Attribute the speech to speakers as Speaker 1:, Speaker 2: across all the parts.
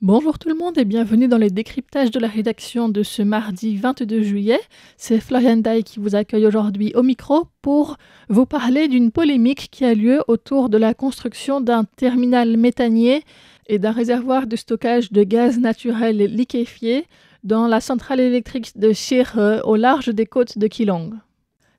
Speaker 1: Bonjour tout le monde et bienvenue dans les décryptages de la rédaction de ce mardi 22 juillet. C'est Florian Dai qui vous accueille aujourd'hui au micro pour vous parler d'une polémique qui a lieu autour de la construction d'un terminal méthanier et d'un réservoir de stockage de gaz naturel liquéfié dans la centrale électrique de Chirhe au large des côtes de Keelung.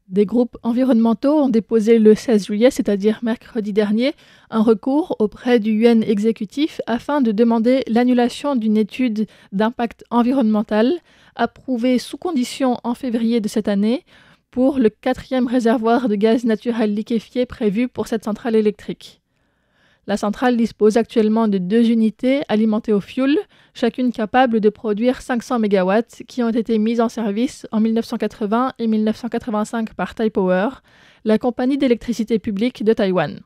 Speaker 1: Des groupes environnementaux ont déposé le 16 juillet, c'est-à-dire mercredi dernier, un recours auprès du Yuan exécutif afin de demander l'annulation d'une étude d'impact environnemental approuvée sous condition en février de cette année pour le 4e réservoir de gaz naturel liquéfié prévu pour cette centrale électrique. La centrale dispose actuellement de 2 unités alimentées au fioul, chacune capable de produire 500 MW, qui ont été mises en service en 1980 et 1985 par Taipower, la compagnie d'électricité publique de Taïwan.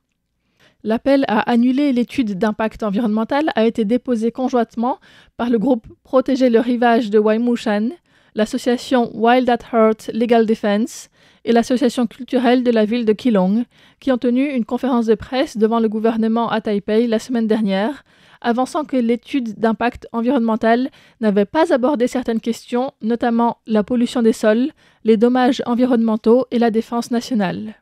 Speaker 1: L'appel à annuler l'étude d'impact environnemental a été déposé conjointement par le groupe Protéger le rivage de Waimushan, l'association Wild at Heart Legal Defense et l'association culturelle de la ville de Keelung, qui ont tenu une conférence de presse devant le gouvernement à Taipei la semaine dernière, avançant que l'étude d'impact environnemental n'avait pas abordé certaines questions, notamment la pollution des sols, les dommages environnementaux et la défense nationale.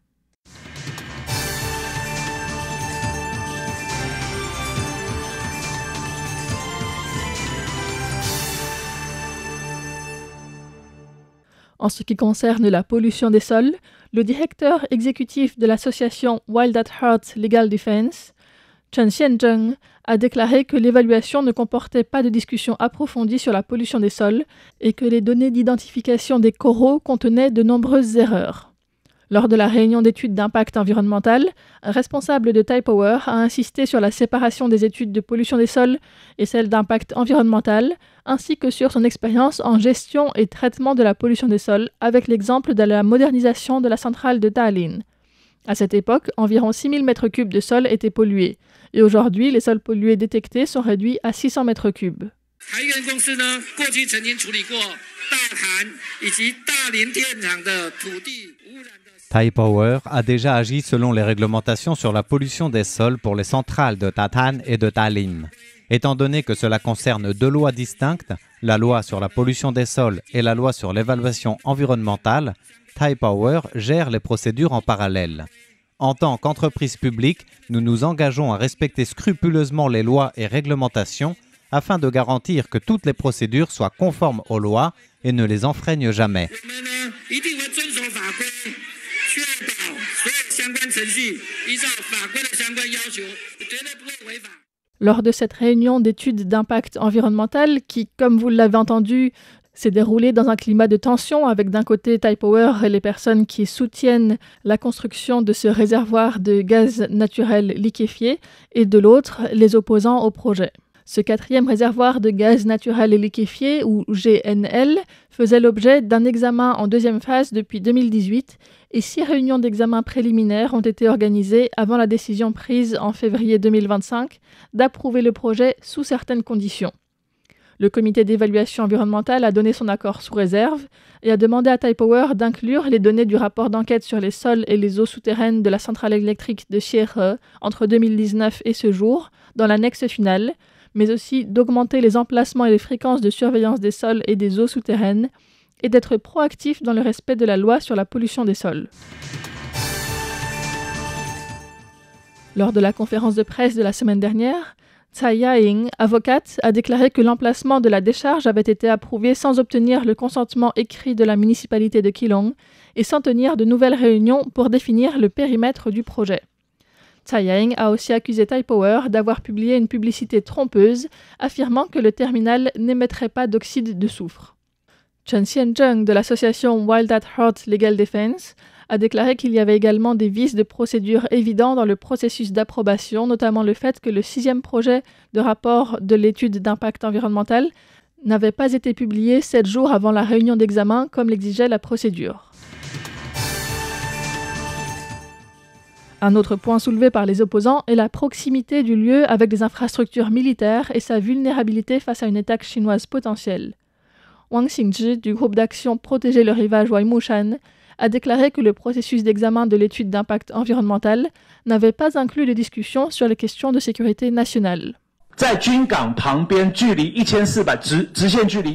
Speaker 1: En ce qui concerne la pollution des sols, le directeur exécutif de l'association Wild at Heart Legal Defense, Chen Xianzheng, a déclaré que l'évaluation ne comportait pas de discussion approfondie sur la pollution des sols et que les données d'identification des coraux contenaient de nombreuses erreurs. Lors de la réunion d'études d'impact environnemental, un responsable de Taipower a insisté sur la séparation des études de pollution des sols et celles d'impact environnemental, ainsi que sur son expérience en gestion et traitement de la pollution des sols, avec l'exemple de la modernisation de la centrale de Dalian. À cette époque, environ 6000 m3 de sol étaient pollués, et aujourd'hui, les sols pollués détectés sont réduits à 600 m3.
Speaker 2: Taipower a déjà agi selon les réglementations sur la pollution des sols pour les centrales de Tatan et de Dalian. Étant donné que cela concerne 2 lois distinctes, la loi sur la pollution des sols et la loi sur l'évaluation environnementale, Taipower gère les procédures en parallèle. En tant qu'entreprise publique, nous nous engageons à respecter scrupuleusement les lois et réglementations afin de garantir que toutes les procédures soient conformes aux lois et ne les enfreignent jamais.
Speaker 1: Lors de cette réunion d'études d'impact environnemental qui, comme vous l'avez entendu, s'est déroulée dans un climat de tension avec d'un côté Taipower et les personnes qui soutiennent la construction de ce réservoir de gaz naturel liquéfié et de l'autre, les opposants au projet. Ce 4e réservoir de gaz naturel liquéfié, ou GNL, faisait l'objet d'un examen en 2e phase depuis 2018 et 6 réunions d'examen préliminaires ont été organisées avant la décision prise en février 2025 d'approuver le projet sous certaines conditions. Le comité d'évaluation environnementale a donné son accord sous réserve et a demandé à Taipower d'inclure les données du rapport d'enquête sur les sols et les eaux souterraines de la centrale électrique de Chirhe entre 2019 et ce jour dans l'annexe finale, mais aussi d'augmenter les emplacements et les fréquences de surveillance des sols et des eaux souterraines, et d'être proactif dans le respect de la loi sur la pollution des sols. Lors de la conférence de presse de la semaine dernière, Tsai Yaing, avocate, a déclaré que l'emplacement de la décharge avait été approuvé sans obtenir le consentement écrit de la municipalité de Keelung et sans tenir de nouvelles réunions pour définir le périmètre du projet. Tsai Yaing a aussi accusé Taipower d'avoir publié une publicité trompeuse affirmant que le terminal n'émettrait pas d'oxyde de soufre. Chen Xianzheng de l'association Wild at Heart Legal Defense a déclaré qu'il y avait également des vices de procédure évidents dans le processus d'approbation, notamment le fait que le 6e projet de rapport de l'étude d'impact environnemental n'avait pas été publié 7 jours avant la réunion d'examen comme l'exigeait la procédure. Un autre point soulevé par les opposants est la proximité du lieu avec des infrastructures militaires et sa vulnérabilité face à une attaque chinoise potentielle. Wang Xingzhi, du groupe d'action Protéger le rivage Waimushan, a déclaré que le processus d'examen de l'étude d'impact environnemental n'avait pas inclus de discussion sur les questions de sécurité nationale.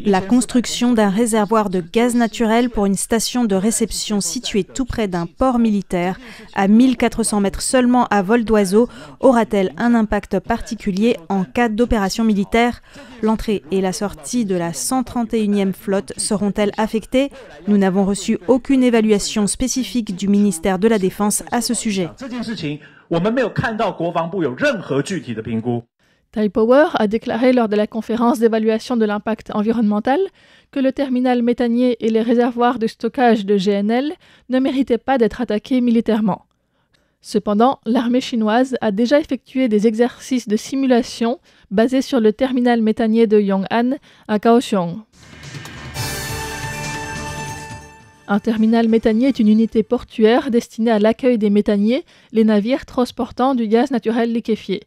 Speaker 3: La construction d'un réservoir de gaz naturel pour une station de réception située tout près d'un port militaire, à 1400 mètres seulement à vol d'oiseau, aura-t-elle un impact particulier en cas d'opération militaire? L'entrée et la sortie de la 131e flotte seront-elles affectées? Nous n'avons reçu aucune évaluation spécifique du ministère de la Défense à ce sujet.
Speaker 1: Taipower a déclaré lors de la conférence d'évaluation de l'impact environnemental que le terminal méthanier et les réservoirs de stockage de GNL ne méritaient pas d'être attaqués militairement. Cependant, l'armée chinoise a déjà effectué des exercices de simulation basés sur le terminal méthanier de Yong'an à Kaohsiung. Un terminal méthanier est une unité portuaire destinée à l'accueil des méthaniers, les navires transportant du gaz naturel liquéfié.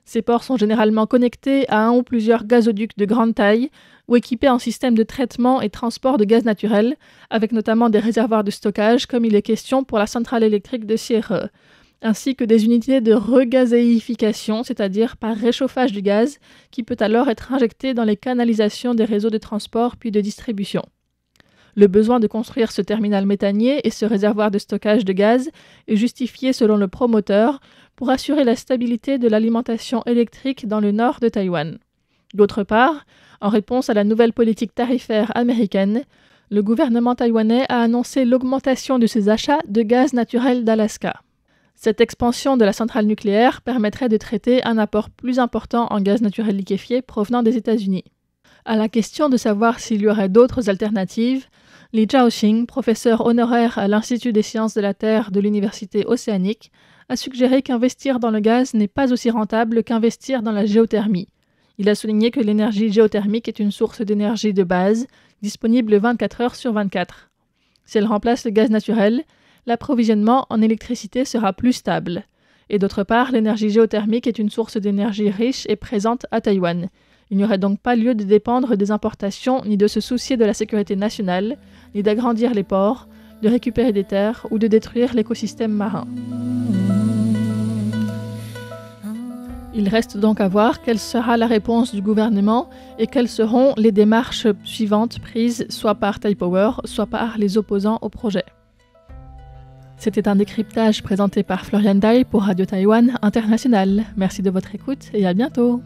Speaker 1: Ces ports sont généralement connectés à un ou plusieurs gazoducs de grande taille ou équipés en système de traitement et transport de gaz naturel, avec notamment des réservoirs de stockage comme il est question pour la centrale électrique de Sierre, ainsi que des unités de regazéification, c'est-à-dire par réchauffage du gaz, qui peut alors être injecté dans les canalisations des réseaux de transport puis de distribution. Le besoin de construire ce terminal méthanier et ce réservoir de stockage de gaz est justifié selon le promoteur pour assurer la stabilité de l'alimentation électrique dans le nord de Taïwan. D'autre part, en réponse à la nouvelle politique tarifaire américaine, le gouvernement taïwanais a annoncé l'augmentation de ses achats de gaz naturel d'Alaska. Cette expansion de la centrale nucléaire permettrait de traiter un apport plus important en gaz naturel liquéfié provenant des États-Unis. À la question de savoir s'il y aurait d'autres alternatives, Li Zhaoxing, professeur honoraire à l'Institut des sciences de la Terre de l'Université océanique, a suggéré qu'investir dans le gaz n'est pas aussi rentable qu'investir dans la géothermie. Il a souligné que l'énergie géothermique est une source d'énergie de base, disponible 24 heures sur 24. Si elle remplace le gaz naturel, l'approvisionnement en électricité sera plus stable. Et d'autre part, l'énergie géothermique est une source d'énergie riche et présente à Taïwan. Il n'y aurait donc pas lieu de dépendre des importations, ni de se soucier de la sécurité nationale, ni d'agrandir les ports, de récupérer des terres ou de détruire l'écosystème marin. Il reste donc à voir quelle sera la réponse du gouvernement et quelles seront les démarches suivantes prises soit par Taipower, soit par les opposants au projet. C'était un décryptage présenté par Florian Dai pour Radio Taïwan International. Merci de votre écoute et à bientôt.